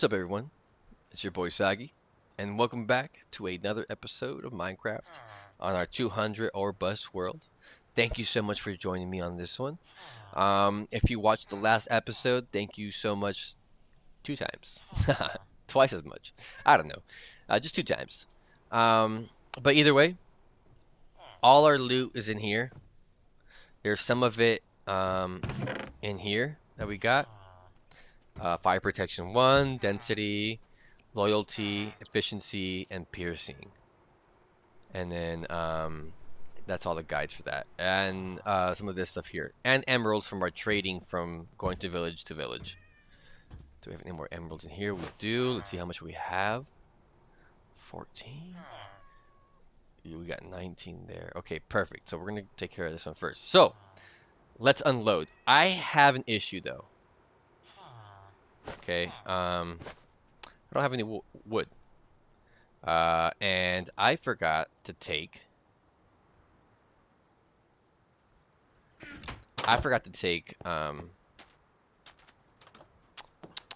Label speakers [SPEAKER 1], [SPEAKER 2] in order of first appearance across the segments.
[SPEAKER 1] What's up, everyone? It's your boy Sagi, and welcome back to another episode of Minecraft on our 200 or bust world. Thank you so much for joining me on this one. If you watched the last episode, thank you so much 2 times, twice as much. I don't know, just 2 times. Um, but either way, all our loot is in here. There's some of it in here that we got. Fire protection 1, density, loyalty, efficiency, and piercing. And then that's all the guides for that. And some of this stuff here. And emeralds from our trading from going to village to village. Do we have any more emeralds in here? We do. Let's see how much we have. 14. Yeah, we got 19 there. Okay, perfect. So we're going to take care of this one first. So let's unload. I have an issue though. Okay. I don't have any wood. And I forgot to take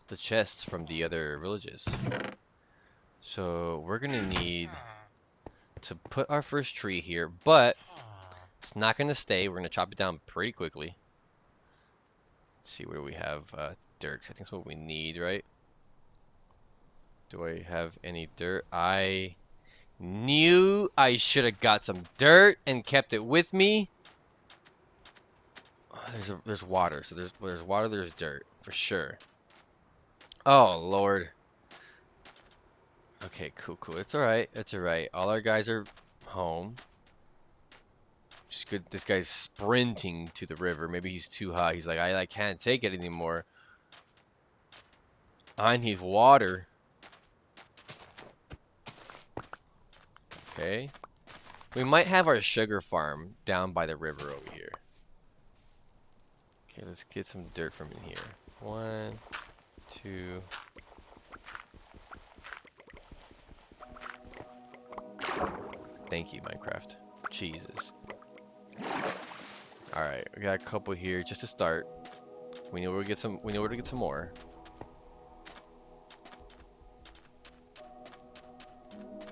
[SPEAKER 1] the chests from the other villages. So we're gonna need to put our first tree here, but it's not gonna stay. We're gonna chop it down pretty quickly. Let's see, what do we have? Dirt. I think that's what we need, right? Do I have any dirt? I knew I should have got some dirt and kept it with me. There's water, so there's water, there's dirt for sure. Oh Lord. Okay, cool. It's alright. It's alright. All our guys are home. Just good. This guy's sprinting to the river. Maybe he's too high. He's like, I can't take it anymore. I need water. Okay. We might have our sugar farm down by the river over here. Okay, let's get some dirt from in here. 1, 2. Thank you, Minecraft. Jesus. Alright, we got a couple here just to start. We know where to get some more.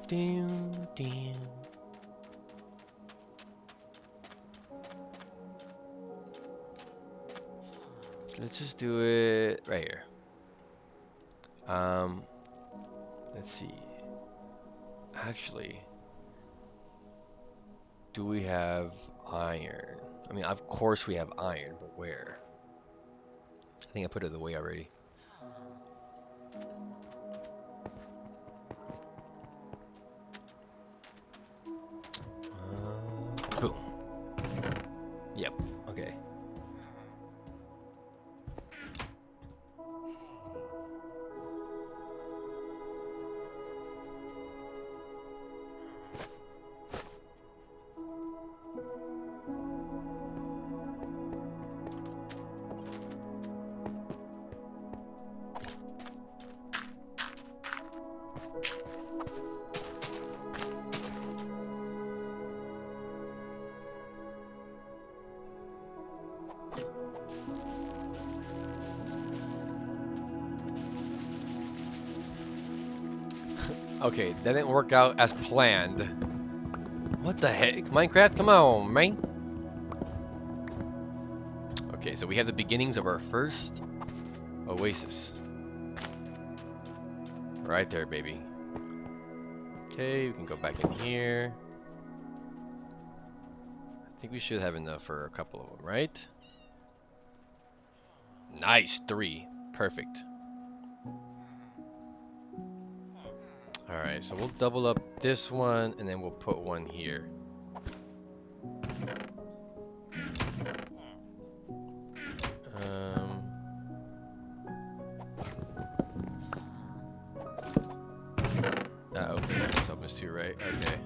[SPEAKER 1] Damn. Let's just do it right here. Let's see. Actually, do we have iron? I mean, of course we have iron, but where? I think I put it away already. Boom. Yep. Okay. Okay, that didn't work out as planned. What the heck? Minecraft, come on, man. Okay, so we have the beginnings of our first oasis. Right there, baby. Okay, we can go back in here. I think we should have enough for a couple of them, right? Nice, 3. Perfect. Alright, so we'll double up this one, and then we'll put one here. That opens. This opens too, right? Okay.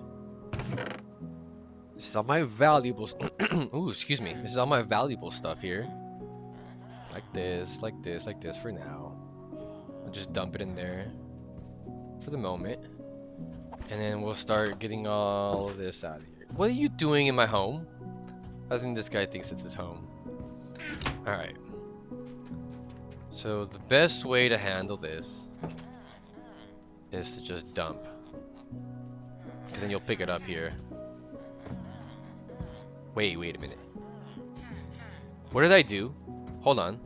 [SPEAKER 1] This is all my valuables. Ooh, excuse me. This is all my valuable stuff here. Like this for now. I'll just dump it in there for the moment. And then we'll start getting all of this out of here. What are you doing in my home? I think this guy thinks it's his home. Alright. So the best way to handle this is to just dump. Because then you'll pick it up here. Wait a minute. What did I do? Hold on.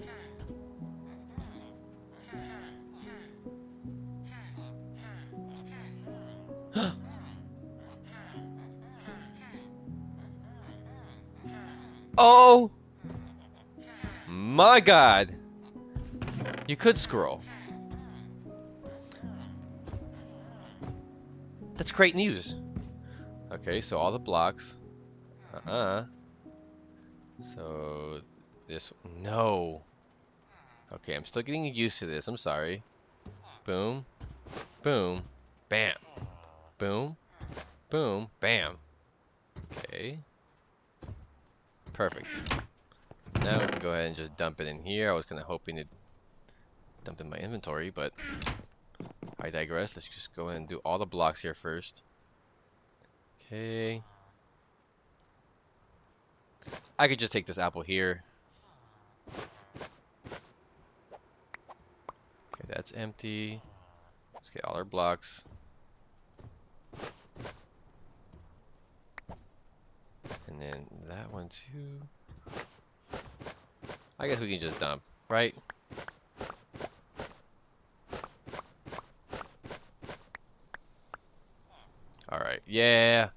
[SPEAKER 1] Oh my god. You could scroll. That's great news. Okay, so all the blocks. So this, no. Okay, I'm still getting used to this. I'm sorry. Boom, boom, bam, boom, boom, bam. Okay, perfect. Now we can go ahead and just dump it in here. I was kind of hoping to dump in my inventory, but I digress. Let's just go ahead and do all the blocks here first. Okay. I could just take this apple here. Okay, that's empty. Let's get all our blocks. And then that one too. I guess we can just dump, right? Alright, yeah.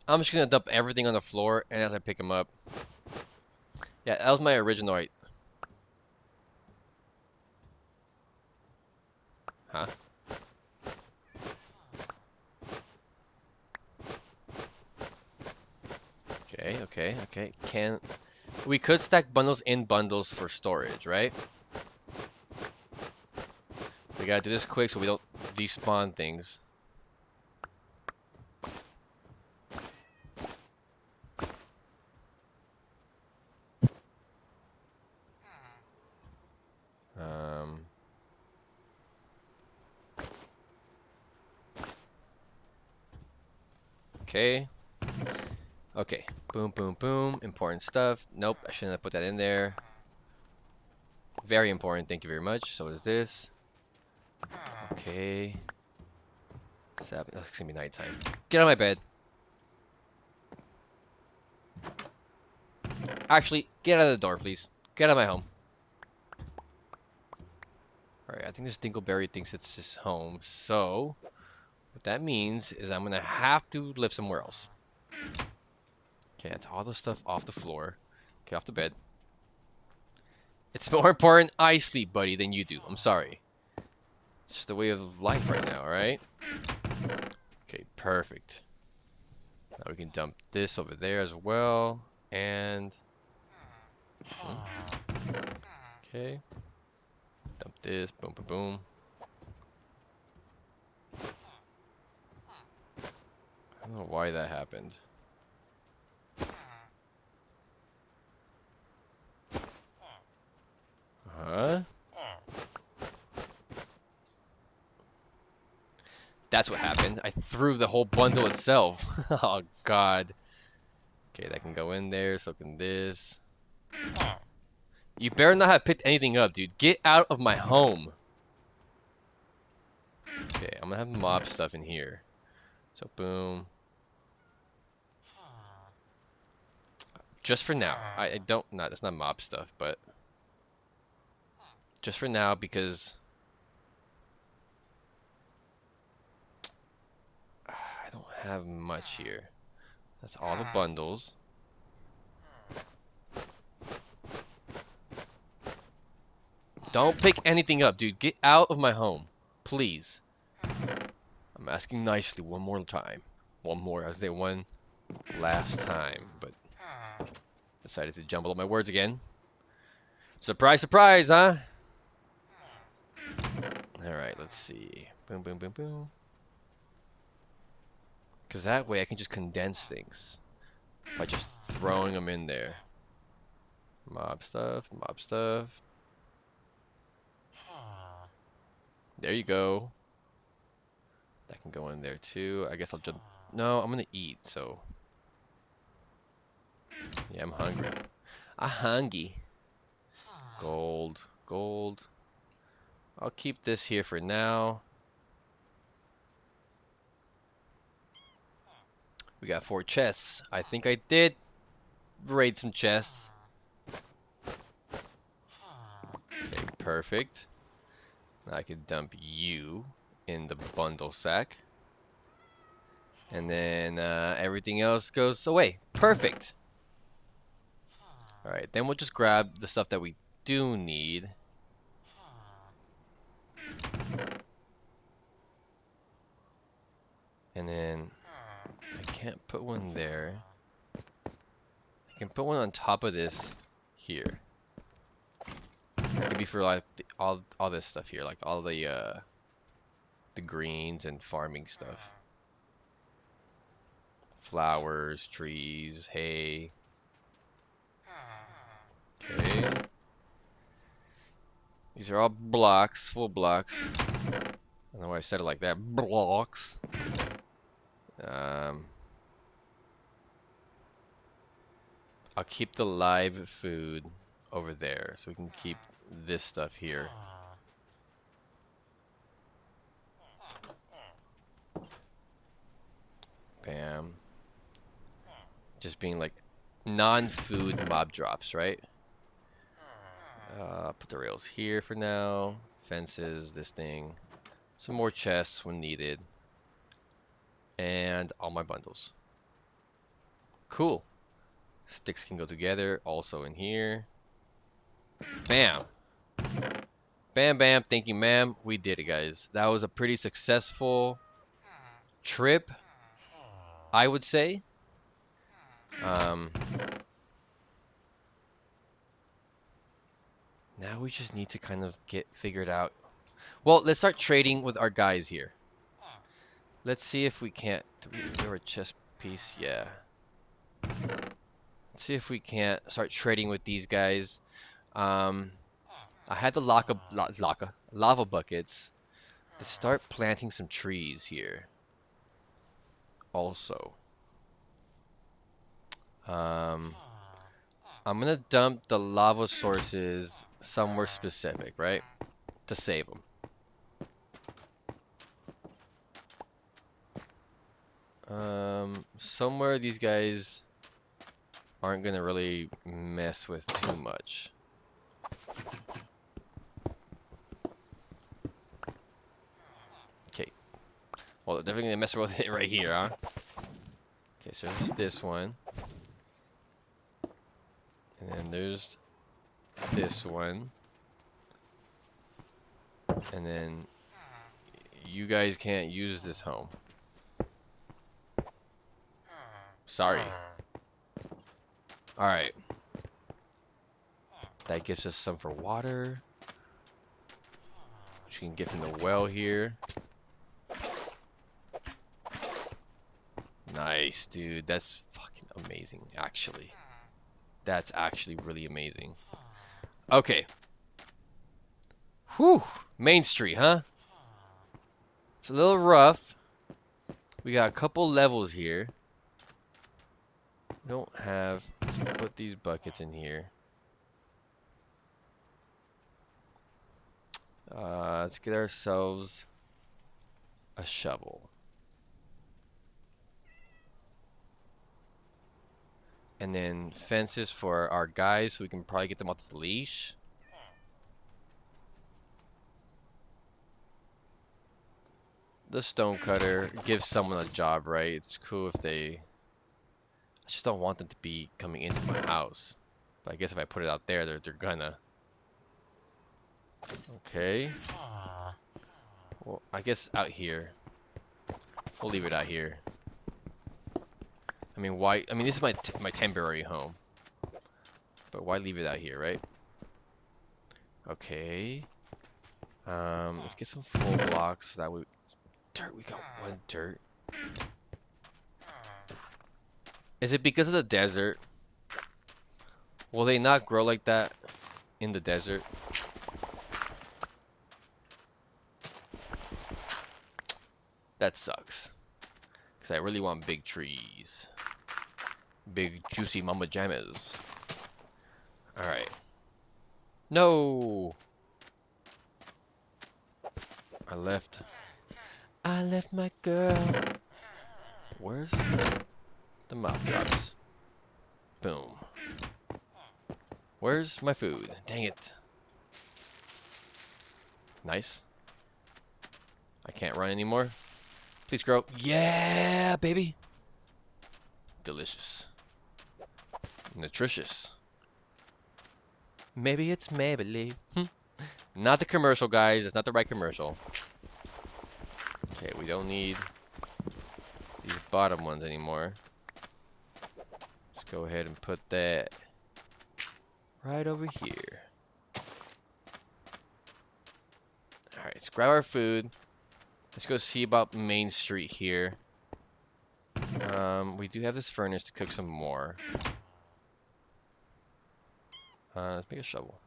[SPEAKER 1] I'm just gonna dump everything on the floor, and as I pick them up. Yeah, that was my original right. Huh? Okay. We could stack bundles in bundles for storage, right? We gotta do this quick so we don't despawn things. Okay. Okay. Boom, boom, boom. Important stuff. Nope, I shouldn't have put that in there. Very important. Thank you very much. So is this. Okay. Oh, it's gonna be nighttime. Get out of my bed. Actually, get out of the door, please. Get out of my home. Alright, I think this Dingleberry thinks it's his home. So, what that means is I'm gonna have to live somewhere else. Okay, that's all the stuff off the floor. Okay, off the bed. It's more important I sleep, buddy, than you do. I'm sorry. It's just the way of life right now, right? Okay, perfect. Now we can dump this over there as well. And... okay. Dump this. Boom, boom, boom. I don't know why that happened. Huh? That's what happened. I threw the whole bundle itself. Oh, God. Okay, that can go in there. So can this. You better not have picked anything up, dude. Get out of my home. Okay, I'm gonna have mob stuff in here. So, boom. Just for now. I don't... not, that's not mob stuff, but... just for now, because... I don't have much here. That's all the bundles. Don't pick anything up, dude. Get out of my home. Please. I'm asking nicely one more time. One more. I was say one last time, but decided to jumble up my words again. Surprise, surprise, huh? Alright, let's see. Boom, boom, boom, boom. Because that way I can just condense things by just throwing them in there. Mob stuff, mob stuff. There you go. That can go in there too. I guess I'll jump. No, I'm gonna eat, so. Yeah, I'm hungry. I'm hungry. Gold, gold. I'll keep this here for now. We got 4 chests. I think I did raid some chests. Okay, perfect. Now I can dump you in the bundle sack. And then everything else goes away. Perfect. Alright, then we'll just grab the stuff that we do need. And then I can't put one there. I can put one on top of this here. That could be for like all this stuff here, like all the greens and farming stuff. Flowers, trees, hay. Okay. These are all blocks, full blocks. I don't know why I said it like that. Blocks. I'll keep the live food over there, so we can keep this stuff here. Bam. Just being like non-food mob drops, right? Put the rails here for now. Fences, this thing. Some more chests when needed. And all my bundles. Cool. Sticks can go together. Also in here. Bam. Bam, bam. Thank you, ma'am. We did it, guys. That was a pretty successful trip, I would say. Now we just need to kind of get figured out. Well, let's start trading with our guys here. Let's see if we can't. Do we have a chest piece? Yeah. Let's see if we can't start trading with these guys. I had the lava buckets. Let's start planting some trees here. Also. I'm gonna dump the lava sources somewhere specific, right? To save them. Somewhere these guys aren't gonna really mess with too much. Okay. Well, they're definitely gonna mess with it right here, huh? Okay, so there's this one. And then there's this one. And then you guys can't use this home. Sorry. Alright. That gives us some for water. Which you can get from the well here. Nice, dude. That's fucking amazing, actually. That's actually really amazing. Okay. Whew. Main Street, huh? It's a little rough. We got a couple levels here. We don't have... Let's put these buckets in here. Let's get ourselves a shovel. And then fences for our guys so we can probably get them off the leash. The stone cutter gives someone a job, right? It's cool if they... I just don't want them to be coming into my house. But I guess if I put it out there, they're gonna. Okay. Well, I guess out here. We'll leave it out here. I mean, why? I mean, this is my temporary home. But why leave it out here, right? Okay. Let's get some full blocks so that we... Dirt, we got 1 dirt. Is it because of the desert? Will they not grow like that in the desert? That sucks. Because I really want big trees. Big juicy mama jammas. Alright. No! I left my girl. Where's... the mob drops. Boom. Where's my food? Dang it. Nice. I can't run anymore. Please grow. Yeah, baby. Delicious. Nutritious. Maybe it's Maybelline. Not the commercial, guys. That's not the right commercial. Okay, we don't need these bottom ones anymore. Let's go ahead and put that right over here. Alright, let's grab our food. Let's go see about Main Street here. We do have this furnace to cook some more. Let's make a shovel.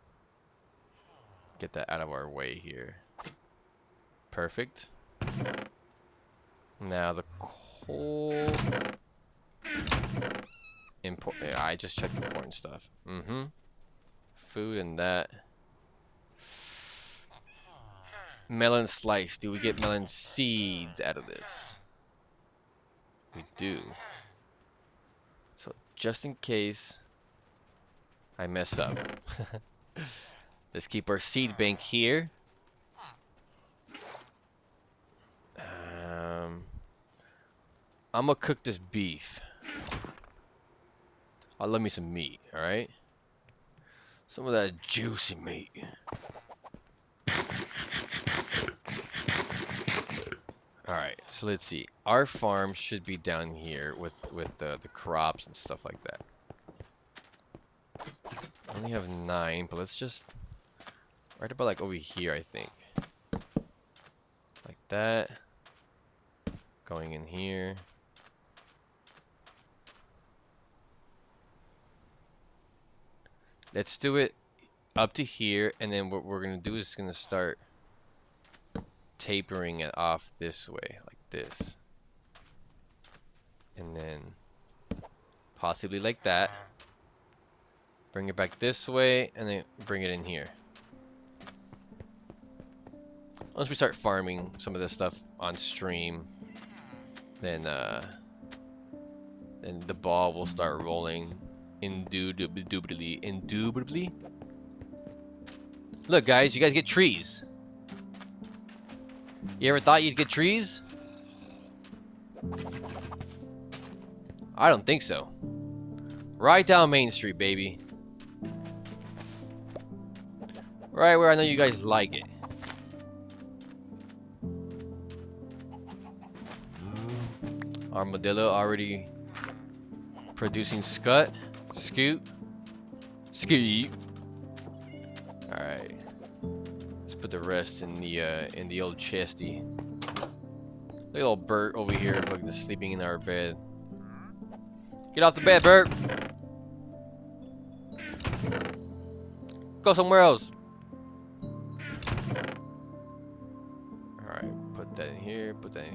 [SPEAKER 1] Get that out of our way here. Perfect. Now the coal. Import. Yeah, I just checked important stuff. Food and that. Melon slice. Do we get melon seeds out of this? We do. So just in case I mess up, let's keep our seed bank here. I'm gonna cook this beef. I'll love me some meat, alright? Some of that juicy meat. Alright, so let's see. Our farm should be down here with the crops and stuff like that. I only have 9, but let's just... right about like over here, I think. Like that. Going in here. Let's do it up to here, and then what we're gonna do is gonna start tapering it off this way, like this. And then possibly like that. Bring it back this way, and then bring it in here. Once we start farming some of this stuff on stream, then the ball will start rolling indubitably. Look, guys, you guys get trees. You ever thought you'd get trees? I don't think so. Right down Main Street, baby. Right where I know you guys like it. Armadillo already producing scoot. Alright. Let's put the rest in the old chesty. Look at old Bert over here, like just sleeping in our bed. Get off the bed, Bert! Go somewhere else. Alright, put that in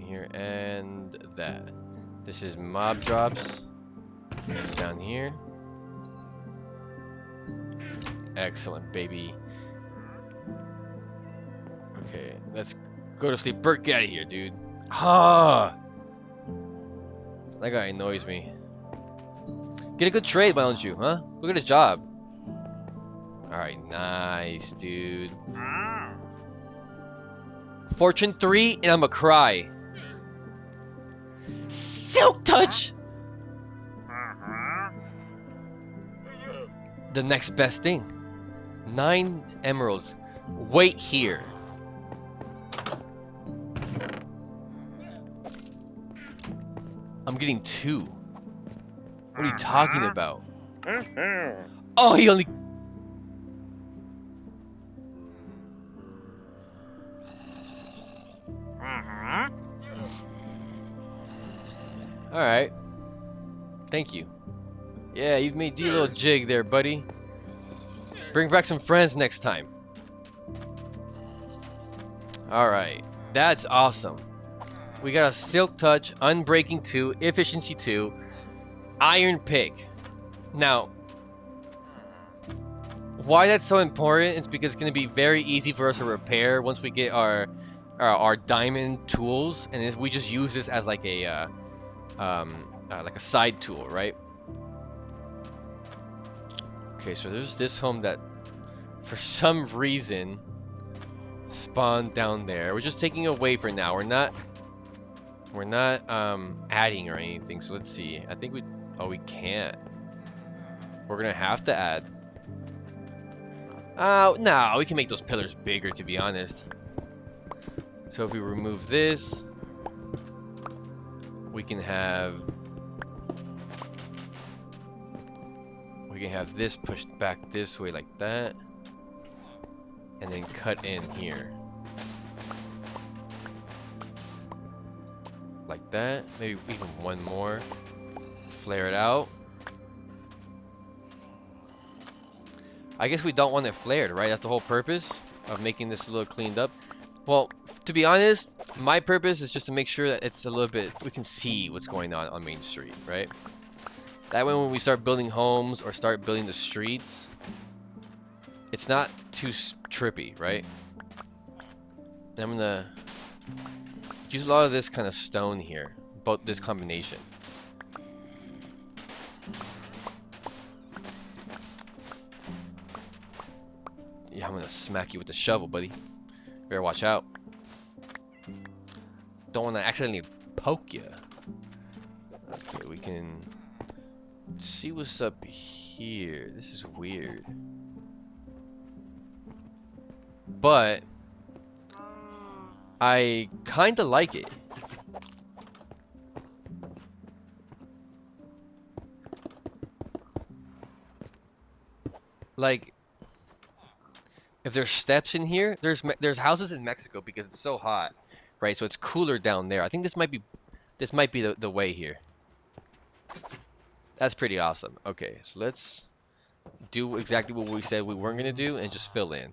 [SPEAKER 1] here, and that. This is mob drops. This is down here. Excellent, baby. Okay, let's go to sleep. Bert, get out of here, dude. Ah! That guy annoys me. Get a good trade, why don't you, huh? Look at his job. Alright, nice, dude. Fortune 3, and I'ma cry. Silk touch! The next best thing. 9 emeralds. Wait here. I'm getting 2. What are you talking about? Oh, he only... Alright. Thank you. Yeah, you made a little jig there, buddy. Bring back some friends next time. Alright. That's awesome. We got a Silk Touch, Unbreaking 2, Efficiency 2, Iron Pick. Now, why that's so important is because it's going to be very easy for us to repair once we get our diamond tools, and we just use this as like a like a side tool, right? Okay, so there's this home that, for some reason, spawned down there. We're just taking away for now. We're not adding or anything. So let's see. I think we can't. We're gonna have to add. No, we can make those pillars bigger, to be honest. So if we remove this, we can have this pushed back this way like that, and then cut in here like that. Maybe even one more. Flare it out. I guess we don't want it flared, right? That's the whole purpose of making this a little cleaned up. Well, to be honest, my purpose is just to make sure that it's a little bit, we can see what's going on Main Street, right? That way when we start building homes or start building the streets, it's not too trippy, right? I'm gonna use a lot of this kind of stone here, both this combination. Yeah, I'm gonna smack you with the shovel, buddy. Better watch out. Don't want to accidentally poke you. Okay, we can see what's up here. This is weird. But I kind of like it. Like, if there's steps in here, there's houses in Mexico because it's so hot, right? So it's cooler down there. I think this might be the way here. That's pretty awesome. Okay, so let's do exactly what we said we weren't gonna do and just fill in.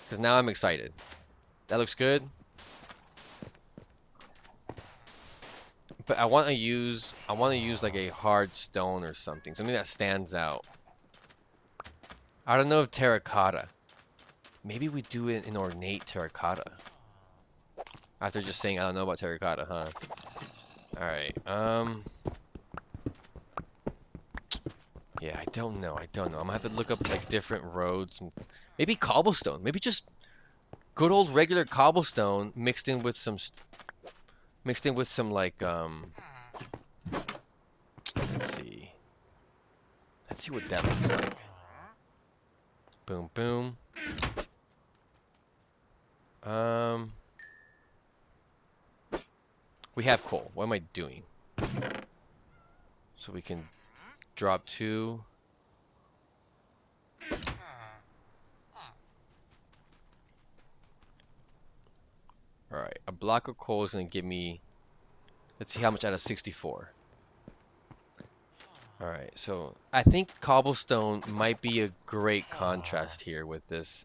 [SPEAKER 1] Because now I'm excited. That looks good. But I want to use like a hard stone or something that stands out. I don't know if terracotta. Maybe we do it in ornate terracotta. After just saying I don't know about terracotta, huh? Alright, yeah, I don't know. I'm gonna have to look up like different roads. Maybe cobblestone. Maybe just good old regular cobblestone mixed in with some like let's see. Let's see what that looks like. Boom boom. We have coal. What am I doing? So we can drop 2. Alright, a block of coal is going to give me... Let's see how much out of 64. Alright, so I think cobblestone might be a great contrast here with this.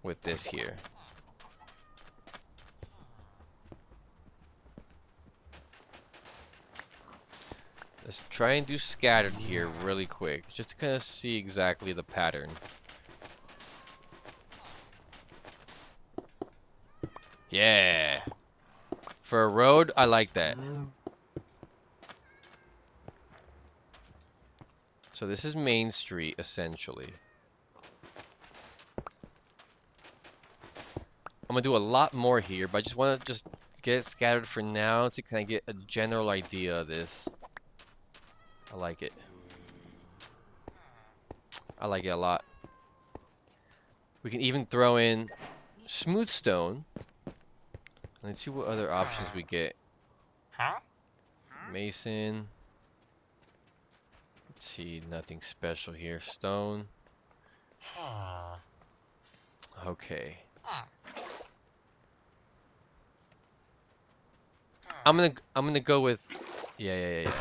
[SPEAKER 1] With this here. Let's try and do scattered here really quick, just to kind of see exactly the pattern. Yeah. For a road, I like that. So this is Main Street, essentially. I'm gonna do a lot more here, but I just want to just get it scattered for now to kind of get a general idea of this. I like it. I like it a lot. We can even throw in smooth stone. Let's see what other options we get. Mason. Let's see, nothing special here. Stone. Okay. I'm gonna go with yeah.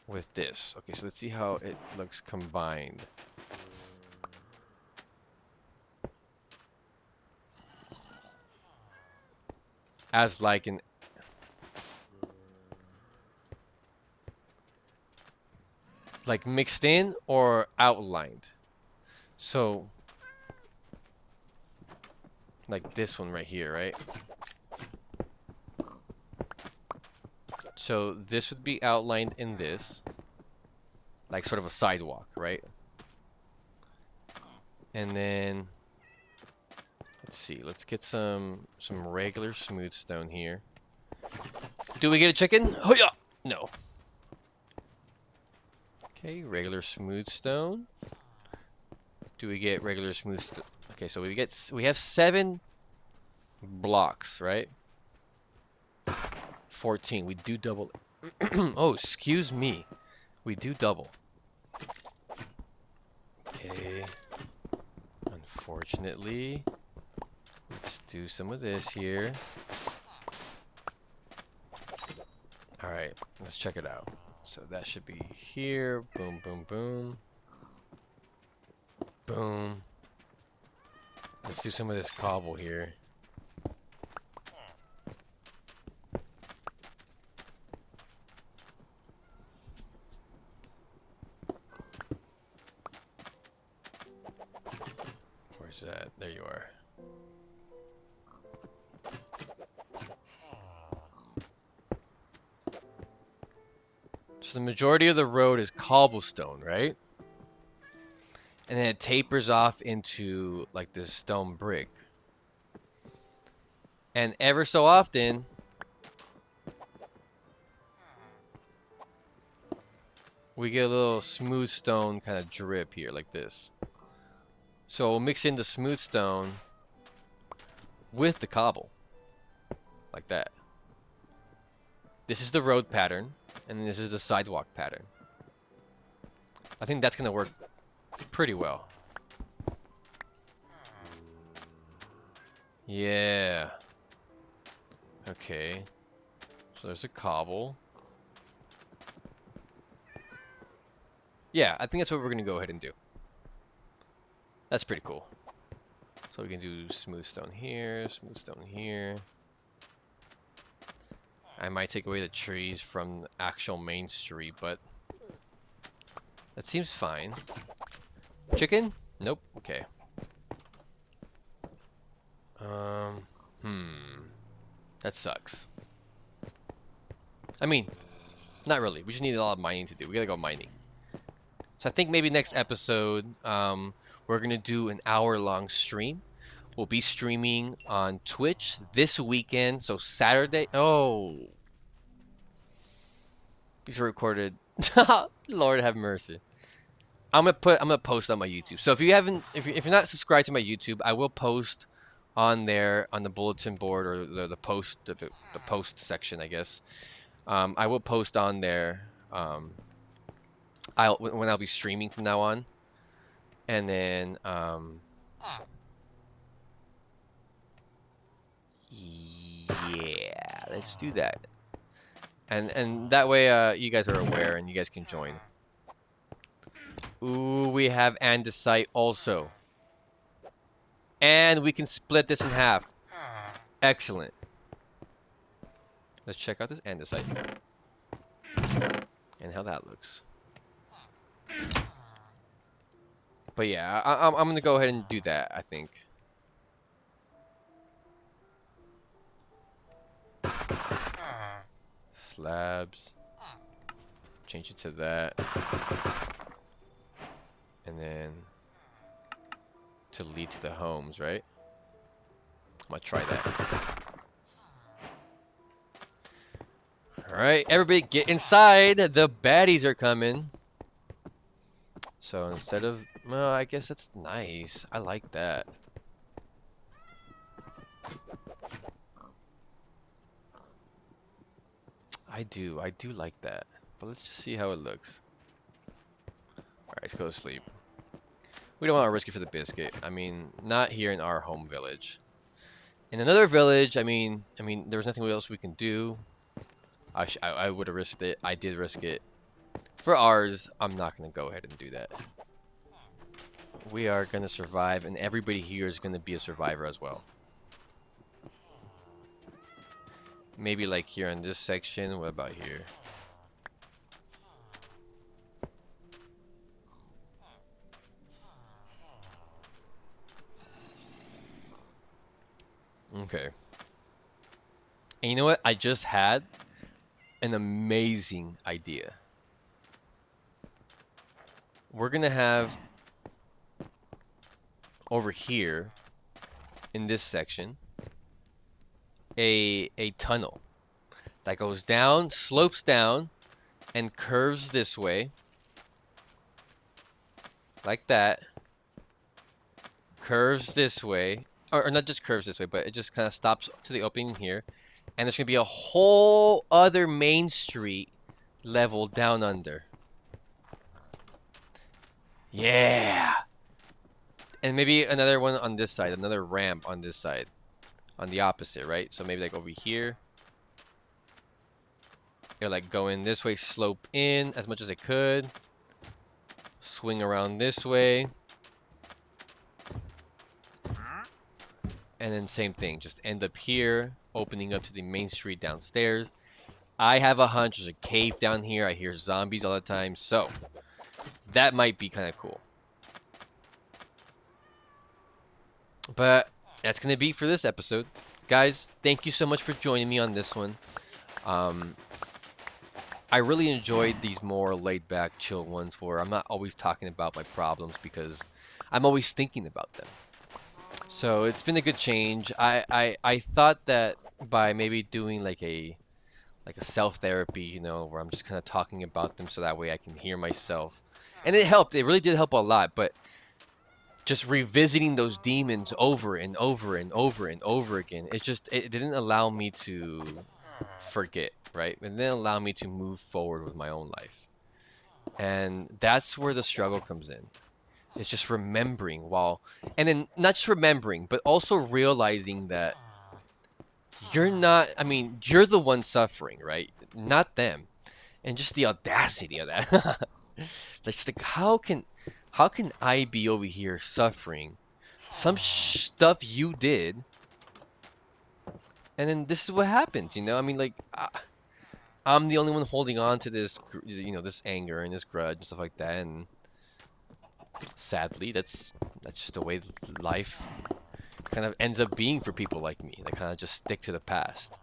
[SPEAKER 1] With this. Okay, so let's see how it looks combined. As like an like mixed in or outlined. So like this one right here, right? So this would be outlined in this, like sort of a sidewalk, right? And then let's see. Let's get some regular smooth stone here. Do we get a chicken? Oh yeah. No. Okay, regular smooth stone. Do we get regular smooth stone? Okay, so we have 7 blocks, right? 14. We do double. Oh, excuse me. We do double. Okay. Unfortunately, let's do some of this here. All right, let's check it out. So that should be here. Boom, boom, boom. Boom. Let's do some of this cobble here. Where's that? There you are. So the majority of the road is cobblestone, right? And then it tapers off into like this stone brick. And ever so often, we get a little smooth stone kind of drip here like this. So we'll mix in the smooth stone with the cobble. Like that. This is the road pattern, and this is the sidewalk pattern. I think that's gonna work pretty well. Yeah. Okay. So there's a cobble. Yeah, I think that's what we're gonna go ahead and do. That's pretty cool. So we can do smooth stone here, smooth stone here. I might take away the trees from the actual main street, but that seems fine. Chicken? Nope. Okay. That sucks. I mean, not really. We just need a lot of mining to do. We gotta go mining. So I think maybe next episode, we're gonna do an hour-long stream. We'll be streaming on Twitch this weekend, so Saturday. Oh, these are recorded. Lord have mercy. I'm gonna post on my YouTube. So if you haven't, if you're not subscribed to my YouTube, I will post on there on the bulletin board or the post the post section, I guess. I will post on there. When I'll be streaming from now on, and then yeah, let's do that. And that way you guys are aware and you guys can join. Ooh, we have andesite also. And we can split this in half. Excellent. Let's check out this andesite. And how that looks. But yeah, I'm gonna go ahead and do that, I think. Slabs. Change it to that. And then to lead to the homes, right? I'm gonna try that. Alright, everybody get inside. The baddies are coming. So instead of, well, I guess that's nice. I like that. I do like that. But let's just see how it looks. Alright, let's go to sleep. We don't want to risk it for the biscuit. I mean, not here in our home village. In another village, I mean, there was nothing else we can do. I would have risked it. I did risk it. For ours, I'm not going to go ahead and do that. We are going to survive, and everybody here is going to be a survivor as well. Maybe like here in this section. What about here? Okay. And you know what? I just had an amazing idea. We're gonna have over here in this section a tunnel that goes down, slopes down, and curves this way, like that. Curves this way, or not just curves this way, but it just kind of stops to the opening here. And there's gonna be a whole other main street level down under. Yeah. And maybe another one on this side, another ramp on this side, on the opposite, right? So maybe like over here, it'll like go in this way, slope in as much as it could, swing around this way, and then same thing, just end up here, opening up to the main street downstairs. I have a hunch there's a cave down here. I hear zombies all the time, so that might be kind of cool. But that's going to be for this episode. Guys, thank you so much for joining me on this one. I really enjoyed these more laid back, chill ones where I'm not always talking about my problems because I'm always thinking about them. So it's been a good change. I thought that by maybe doing like a self therapy, you know, where I'm just kind of talking about them so that way I can hear myself. And it helped. It really did help a lot, but just revisiting those demons over and over and over and over again, it didn't allow me to forget, right? It didn't allow me to move forward with my own life. And that's where the struggle comes in. It's just remembering and then not just remembering, but also realizing that you're not, I mean, you're the one suffering, right? Not them. And just the audacity of that. Like, how can I be over here suffering some stuff you did, and then this is what happens, you know? I mean, like, I'm the only one holding on to this, you know, this anger and this grudge and stuff like that, and sadly, that's just the way life kind of ends up being for people like me. They kind of just stick to the past.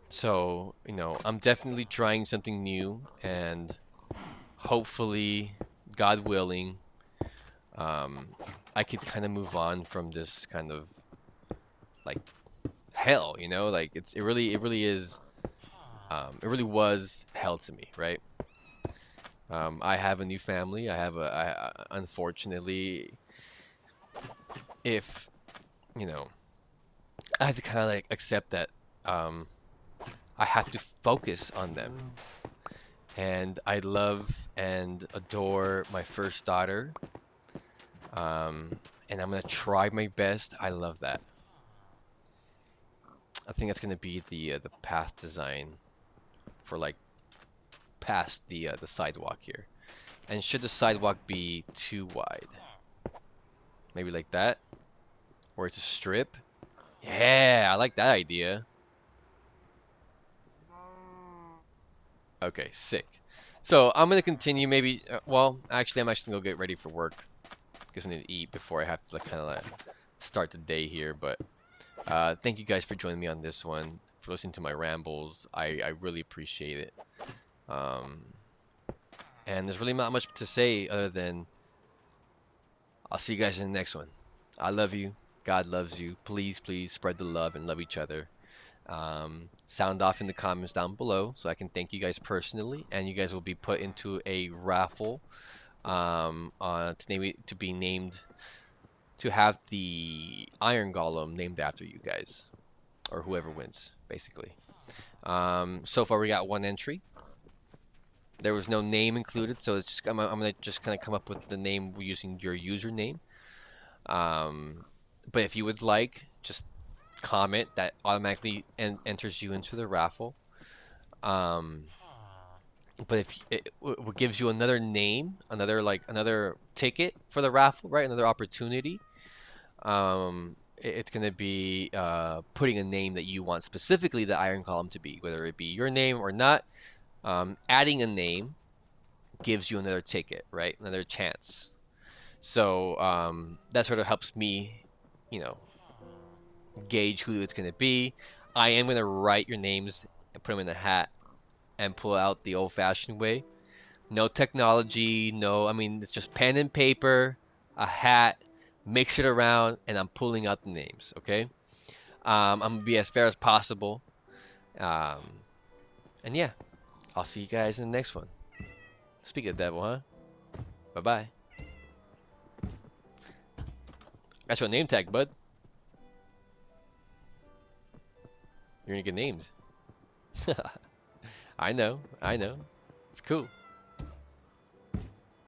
[SPEAKER 1] So, you know, I'm definitely trying something new, and hopefully, God willing, um, I could kind of move on from this kind of like hell, you know, like it really is, it really was hell to me, right? I have a new family. Unfortunately, if you know, I have to kind of like accept that, um, I have to focus on them. And I love and adore my first daughter. Um, and I'm gonna try my best. I love that. I think that's gonna be the path design for like past the sidewalk here. And should the sidewalk be too wide, maybe like that, or it's a strip. Yeah, I like that idea. Okay, sick. So I'm gonna continue. Maybe. Well, actually, I'm actually gonna go get ready for work because I need to eat before I have to like kind of like start the day here. But thank you guys for joining me on this one, for listening to my rambles. I really appreciate it. Um, and there's really not much to say other than I'll see you guys in the next one. I love you. God loves you. Please, please spread the love and love each other. Sound off in the comments down below so I can thank you guys personally, and you guys will be put into a raffle, to be named, to have the Iron Golem named after you guys, or whoever wins, basically. So far we got one entry. There was no name included, so I'm gonna just kind of come up with the name using your username. Um, but if you would like, just comment that automatically enters you into the raffle. Um, but if it gives you another name, another ticket for the raffle, right? Another opportunity. It's gonna be putting a name that you want specifically the Iron Column to be, whether it be your name or not. Adding a name gives you another ticket, right? Another chance. So that sort of helps me, you know, gauge who it's gonna be. I am gonna write your names and put them in the hat and pull out the old-fashioned way. No technology, no, I mean, it's just pen and paper, a hat, mix it around, and I'm pulling out the names, okay? I'm gonna be as fair as possible. Um, and yeah, I'll see you guys in the next one. Speak of the devil, huh? Bye bye. That's your name tag, bud. You're gonna get names. I know, I know. It's cool.